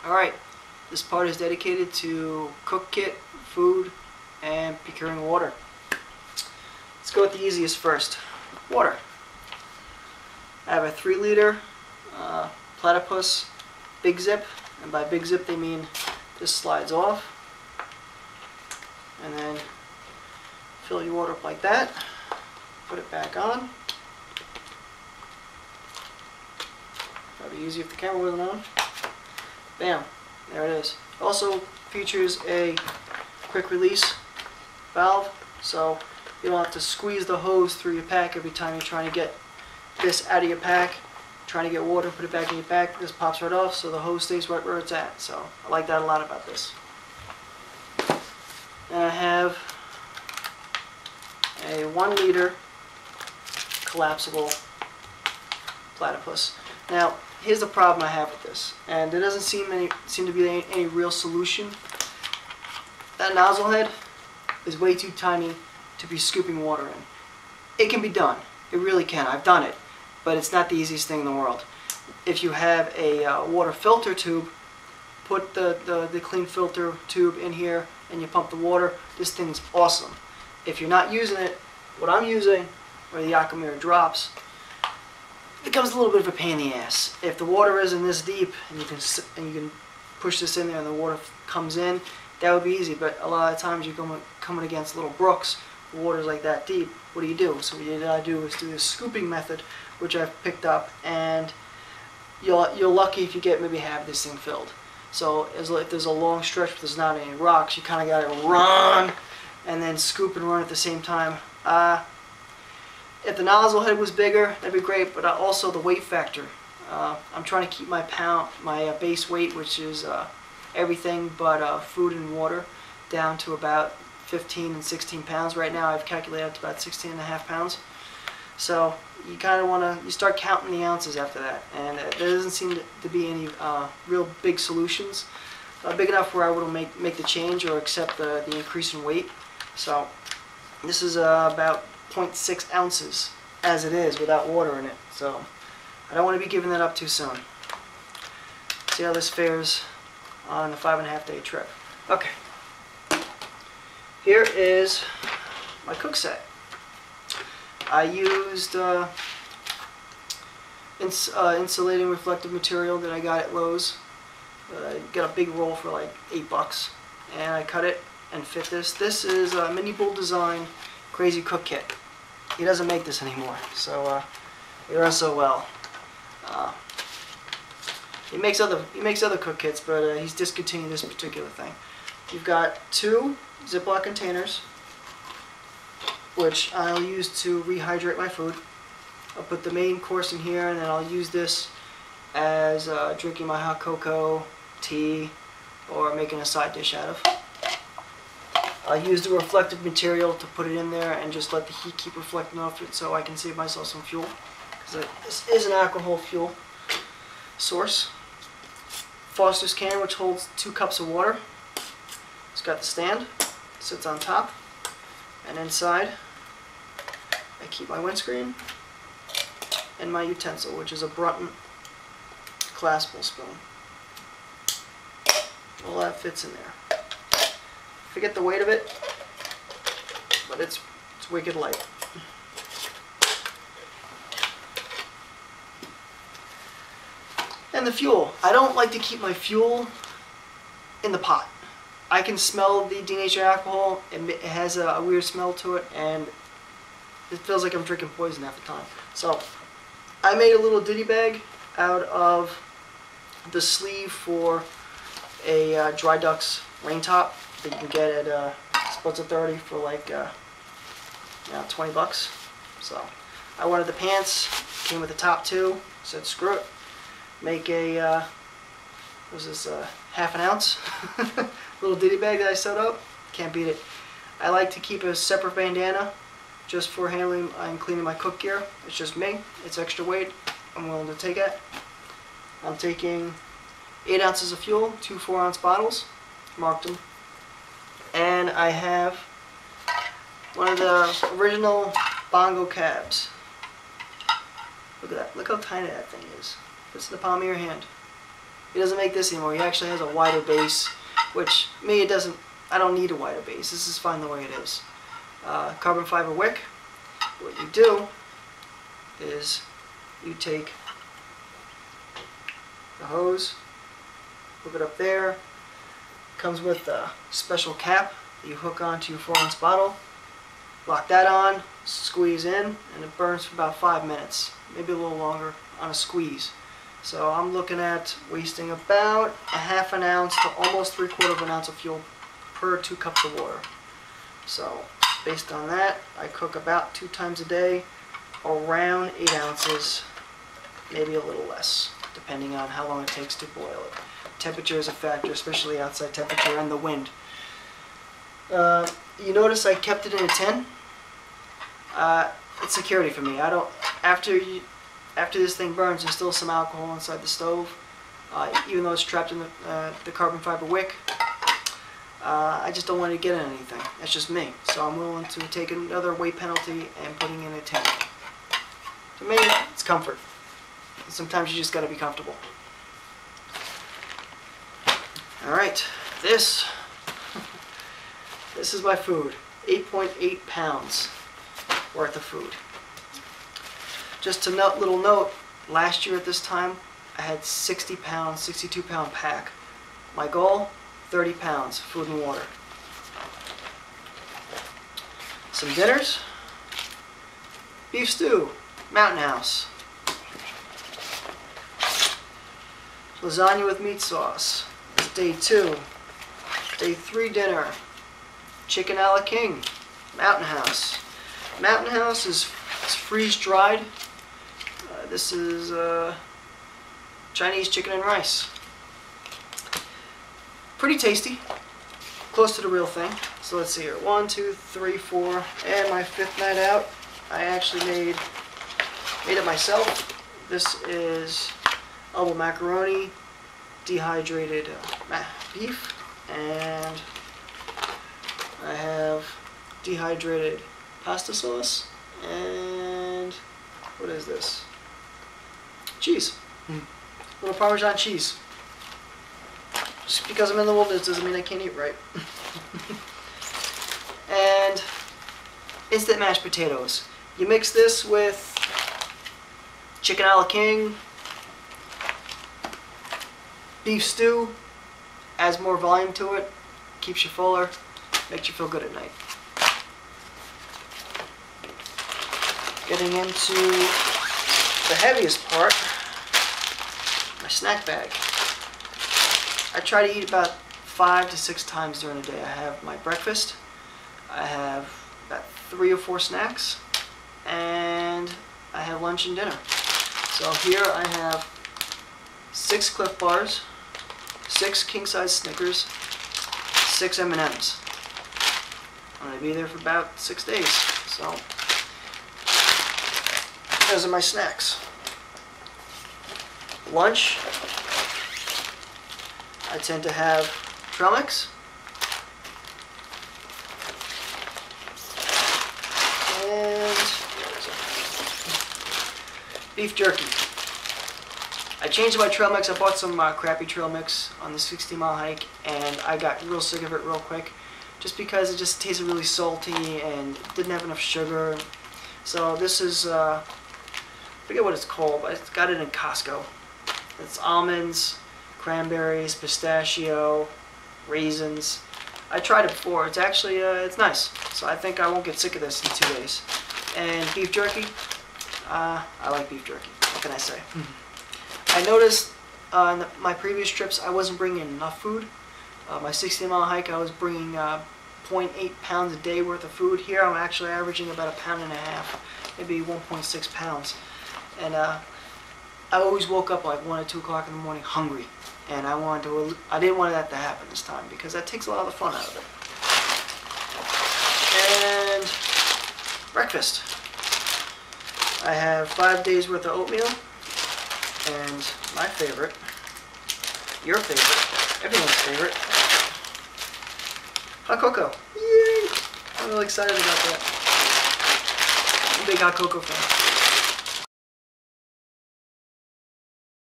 Alright, this part is dedicated to cook kit, food, and procuring water. Let's go with the easiest first. Water. I have a 3-liter Platypus Big Zip, and by Big Zip they mean this slides off, and then fill your water up like that, put it back on. That'd be easy if the camera wasn't on. Bam, there it is. Also features a quick release valve, so you don't have to squeeze the hose through your pack every time you're trying to get this out of your pack, trying to get water, put it back in your pack. This pops right off, so the hose stays right where it's at. So I like that a lot about this. And I have a 1-liter collapsible Platypus. Now, here's the problem I have with this, and there doesn't seem to be any real solution. That nozzle head is way too tiny to be scooping water in. It can be done. It really can. I've done it, but it's not the easiest thing in the world. If you have a water filter tube, put the clean filter tube in here and you pump the water. This thing's awesome. If you're not using it, what I'm using are the Aquamira drops. It becomes a little bit of a pain in the ass. If the water isn't this deep and you can push this in there and the water comes in, that would be easy. But a lot of times you're coming against little brooks, the water's like that deep. What do you do? So what I do is do this scooping method, which I've picked up, and you're lucky if you get maybe half this thing filled. So if there's a long stretch where there's not any rocks, you kind of got to run and then scoop and run at the same time. If the nozzle head was bigger, that'd be great, but also the weight factor. I'm trying to keep my base weight, which is everything but food and water, down to about 15 and 16 pounds. Right now I've calculated up to about 16 and a half pounds. So you kind of want to, you start counting the ounces after that, and there doesn't seem to be any real big solutions. Big enough where I would make the change or accept the increase in weight. So this is about 0.6 ounces as it is without water in it. So I don't want to be giving that up too soon. See how this fares on the 5.5-day trip. Okay. Here is my cook set. I used insulating reflective material that I got at Lowe's. Got a big roll for like $8, and I cut it and fit this. This is a Mini Bull Design Crazy Cook Kit. He doesn't make this anymore, so it runs so well. He makes other cook kits, but he's discontinued this particular thing. You've got 2 Ziploc containers, which I'll use to rehydrate my food. I'll put the main course in here, and then I'll use this as drinking my hot cocoa, tea, or making a side dish out of. I'll use the reflective material to put it in there and just let the heat keep reflecting off it so I can save myself some fuel, because this is an alcohol fuel source. Foster's can, which holds 2 cups of water. It's got the stand, sits on top, and inside I keep my windscreen and my utensil, which is a Brunton collapsible spoon. All that fits in there. Forget the weight of it, but it's wicked light. And the fuel. I don't like to keep my fuel in the pot. I can smell the denatured alcohol. It has a weird smell to it, and it feels like I'm drinking poison half the time. So I made a little ditty bag out of the sleeve for a Dry Ducks rain top that you can get at Sports Authority for like $20. So I wanted the pants, came with the top too, said screw it. Make a, what was this, half an ounce little ditty bag that I sewed up. Can't beat it. I like to keep a separate bandana just for handling and cleaning my cook gear. It's just me. It's extra weight. I'm willing to take it. I'm taking 8 ounces of fuel, 2 4-ounce bottles, marked them. And I have one of the original Bongo cabs. Look at that. Look how tiny that thing is. Fits in the palm of your hand. He doesn't make this anymore. He actually has a wider base, which me, it doesn't, I don't need a wider base. This is fine the way it is. Carbon fiber wick. What you do is you take the hose, hook it up there. Comes with a special cap that you hook onto your 4-ounce bottle. Lock that on, squeeze in, and it burns for about 5 minutes, maybe a little longer on a squeeze. So I'm looking at wasting about a half an ounce to almost 3/4 of an ounce of fuel per 2 cups of water. So based on that, I cook about 2 times a day, around 8 ounces, maybe a little less, depending on how long it takes to boil it. Temperature is a factor, especially outside temperature and the wind. You notice I kept it in a tin. It's security for me. I don't. After this thing burns, there's still some alcohol inside the stove, even though it's trapped in the carbon fiber wick. I just don't want to get in anything. That's just me. So I'm willing to take another weight penalty and putting in a tin. To me, it's comfort. Sometimes you just got to be comfortable. All right, this is my food. 8.8 pounds worth of food. Just a little note, last year at this time, I had 60 pounds, 62 pound pack. My goal, 30 pounds, food and water. Some dinners. Beef stew, Mountain House. Lasagna with meat sauce. That's day 2. Day 3 dinner. Chicken a la king, Mountain House. Mountain House is freeze dried. This is Chinese chicken and rice. Pretty tasty, close to the real thing. So let's see here, 1, 2, 3, 4, and my 5th night out, I actually made it myself. This is elbow macaroni, dehydrated beef, and I have dehydrated pasta sauce, and what is this? Cheese. Little Parmesan cheese. Just because I'm in the wilderness doesn't mean I can't eat right. And instant mashed potatoes. You mix this with chicken a la king, beef stew, adds more volume to it, keeps you fuller, makes you feel good at night. Getting into the heaviest part, my snack bag. I try to eat about 5 to 6 times during the day. I have my breakfast, I have about 3 or 4 snacks, and I have lunch and dinner. So here I have 6 Cliff Bars, 6 king-size Snickers, 6 M&Ms. I'm going to be there for about 6 days. So those are my snacks. Lunch, I tend to have trail mix and beef jerky. I changed my trail mix. I bought some crappy trail mix on the 60-mile hike, and I got real sick of it real quick, just because it just tasted really salty and didn't have enough sugar. So this is, I forget what it's called, but I got it in Costco. It's almonds, cranberries, pistachio, raisins. I tried it before. It's actually, it's nice. So I think I won't get sick of this in 2 days. And beef jerky. I like beef jerky. What can I say? I noticed on my previous trips I wasn't bringing enough food. My 60-mile hike I was bringing 0.8 pounds a day worth of food. Here I'm actually averaging about 1.5 pounds, maybe 1.6 pounds. And I always woke up like 1 or 2 o'clock in the morning hungry. And I didn't want that to happen this time, because that takes a lot of the fun out of it. And breakfast. I have 5 days worth of oatmeal, and my favorite, your favorite, everyone's favorite, hot cocoa. Yay! I'm really excited about that. I'm a big hot cocoa fan.